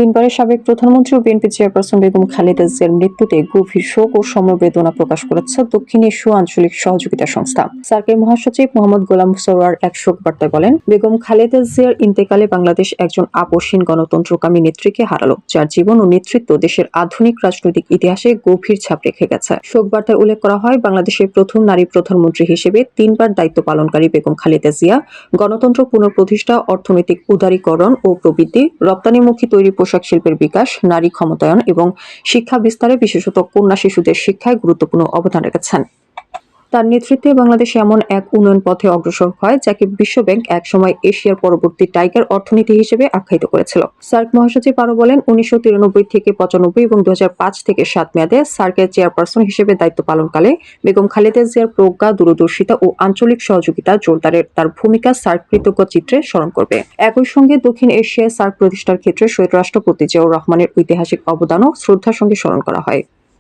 তিনবারের সাবেক প্রধানমন্ত্রী ও বিএনপি চেয়ারপারসন বেগম খালেদা জিয়ার মৃত্যুতে গভীর শোক ও সমবেদনা প্রকাশ করেছে দক্ষিণ এশীয় আঞ্চলিক সহযোগিতা সংস্থা। সার্কের মহাসচিব মোহাম্মদ গোলাম সরোয়ার এক শোক বার্তায় বলেন, বেগম খালেদা জিয়ার ইন্তেকালে বাংলাদেশ একজন আপসহীন গণতন্ত্রকামী নেত্রীকে হারালো, যার জীবন ও নেতৃত্ব দেশের আধুনিক রাজনৈতিক ইতিহাসে গভীর ছাপ রেখে গেছে। শোক বার্তায় উল্লেখ করা হয়, বাংলাদেশের প্রথম নারী প্রধানমন্ত্রী হিসেবে 3 বার দায়িত্ব পালনকারী বেগম খালেদা জিয়া গণতন্ত্র পুনঃপ্রতিষ্ঠা, অর্থনৈতিক উদারীকরণ ও প্রবৃদ্ধি, রপ্তানিমুখী তৈরি পোশাক শিল্পের বিকাশ, নারী ক্ষমতায়ন এবং শিক্ষা বিস্তারে, বিশেষত কন্যা শিশুদের শিক্ষায় গুরুত্বপূর্ণ অবদান রেখেছেন। তার নেতৃত্বে বাংলাদেশ এমন এক উন্নয়ন পথে অগ্রসর হয় যাকে বিশ্বব্যাংক একসময় এশিয়ার পরবর্তী টাইগার অর্থনীতি হিসেবে আখ্যায়িত করেছিল। সার্ক মহাসচিব আরও বলেন, 1993 থেকে 95 এবং 2005 থেকে 7 মেয়াদে সার্কের চেয়ারপারসন হিসেবে দায়িত্ব পালনকালে বেগম খালেদা জিয়ার প্রজ্ঞা, দূরদর্শিতা ও আঞ্চলিক সহযোগিতা জোরদারের তার ভূমিকা সার্ক কৃতজ্ঞ চিত্রে স্মরণ করবে। একই সঙ্গে দক্ষিণ এশিয়ায় সার্ক প্রতিষ্ঠার ক্ষেত্রে শহীদ রাষ্ট্রপতি জিয়াউর রহমানের ঐতিহাসিক অবদানও শ্রদ্ধার সঙ্গে স্মরণ করা হয়।